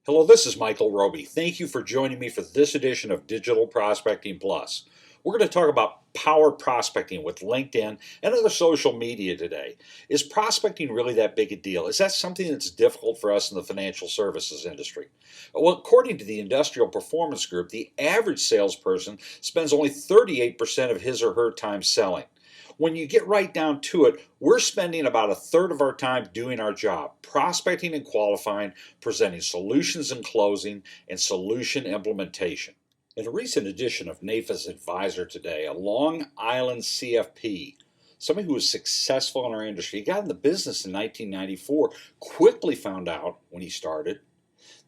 Hello, this is Michael Roby. Thank you for joining me for this edition of Digital Prospecting Plus. We're going to talk about power prospecting with LinkedIn and other social media today. Is prospecting really that big a deal? Is that something that's difficult for us in the financial services industry? Well, according to the Industrial Performance Group, the average salesperson spends only 38% of his or her time selling. When you get right down to it, we're spending about a third of our time doing our job, prospecting and qualifying, presenting solutions and closing, and solution implementation. In a recent edition of NAFA's Advisor Today, a Long Island CFP, somebody who was successful in our industry, he got in the business in 1994, quickly found out when he started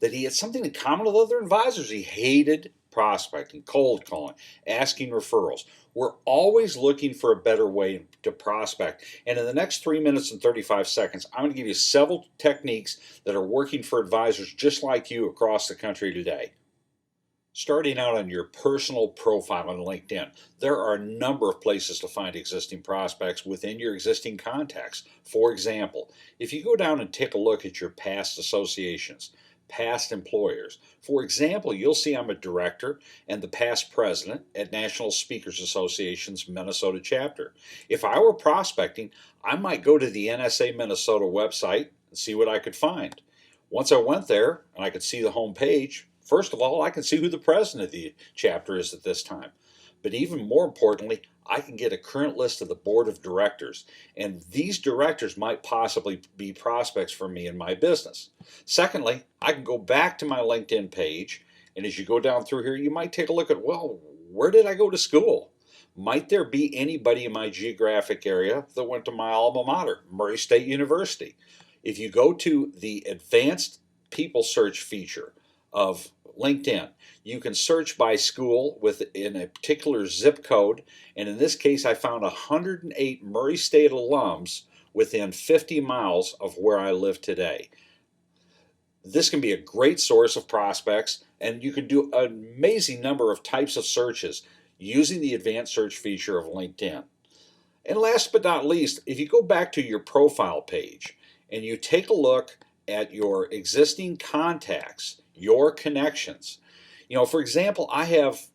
that he had something in common with other advisors. He hated prospecting, cold calling, asking referrals. We're always looking for a better way to prospect. And in the next 3 minutes and 35 seconds, I'm going to give you several techniques that are working for advisors just like you across the country today. Starting out on your personal profile on LinkedIn, there are a number of places to find existing prospects within your existing contacts. For example, if you go down and take a look at your past associations, past employers. For example, you'll see I'm a director and the past president at National Speakers Association's Minnesota chapter. If I were prospecting, I might go to the NSA Minnesota website and see what I could find. Once I went there and I could see the home page, first of all, I can see who the president of the chapter is at this time. But even more importantly, I can get a current list of the board of directors, and these directors might possibly be prospects for me in my business. Secondly, I can go back to my LinkedIn page, and as you go down through here, you might take a look at, well, where did I go to school? Might there be anybody in my geographic area that went to my alma mater, Murray State University? If you go to the advanced people search feature of LinkedIn, you can search by school within a particular zip code, and in this case I found 108 Murray State alums within 50 miles of where I live today. This can be a great source of prospects, and you can do an amazing number of types of searches using the advanced search feature of LinkedIn. And last but not least, if you go back to your profile page and you take a look at your existing contacts, your connections. For example, I have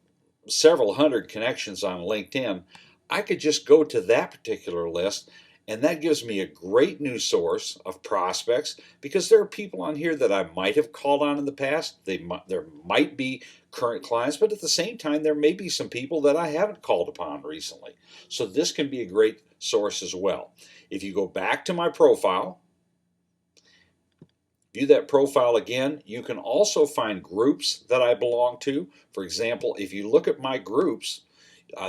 several hundred connections on LinkedIn. I could just go to that particular list, and that gives me a great new source of prospects because there are people on here that I might have called on in the past. There might be current clients, but at the same time, there may be some people that I haven't called upon recently. So this can be a great source as well. If you go back to my profile, view that profile again, you can also find groups that I belong to. For example, if you look at my groups,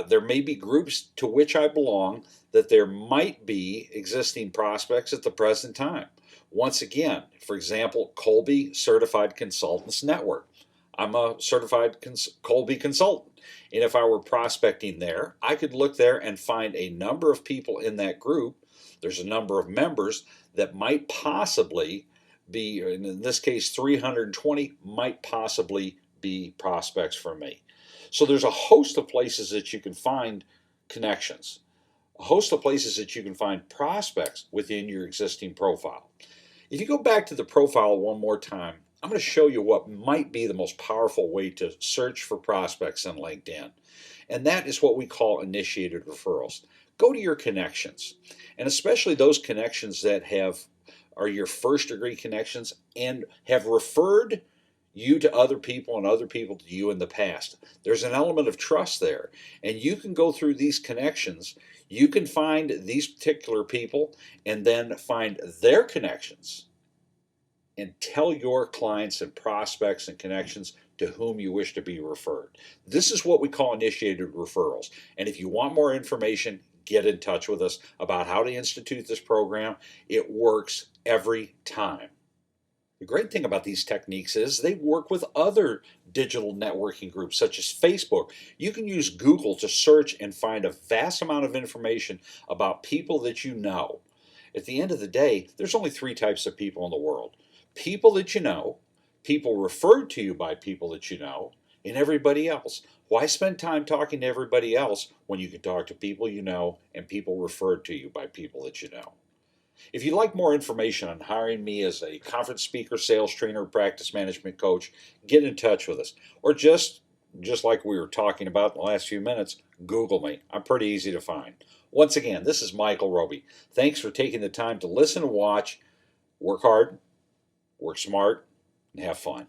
there may be groups to which I belong that there might be existing prospects at the present time. Once again, for example, Colby Certified Consultants Network. I'm a certified Colby consultant. And if I were prospecting there, I could look there and find a number of people in that group. There's a number of members that might possibly be, in this case 320, might possibly be prospects for me. So there's a host of places that you can find connections, a host of places that you can find prospects within your existing profile. If you go back to the profile one more time, I'm going to show you what might be the most powerful way to search for prospects in LinkedIn. And that is what we call initiated referrals. Go to your connections, and especially those connections that are your first degree connections and have referred you to other people and other people to you in the past. There's an element of trust there, and you can go through these connections. You can find these particular people and then find their connections and tell your clients and prospects and connections to whom you wish to be referred. This is what we call initiated referrals. And if you want more information, get in touch with us about how to institute this program. It works every time. The great thing about these techniques is they work with other digital networking groups such as Facebook. You can use Google to search and find a vast amount of information about people that you know. At the end of the day, there's only three types of people in the world: people that you know, people referred to you by people that you know, and everybody else. Why spend time talking to everybody else when you can talk to people you know and people referred to you by people that you know? If you'd like more information on hiring me as a conference speaker, sales trainer, practice management coach, get in touch with us. Or just like we were talking about in the last few minutes, Google me. I'm pretty easy to find. Once again, this is Michael Roby. Thanks for taking the time to listen and watch. Work hard, work smart, and have fun.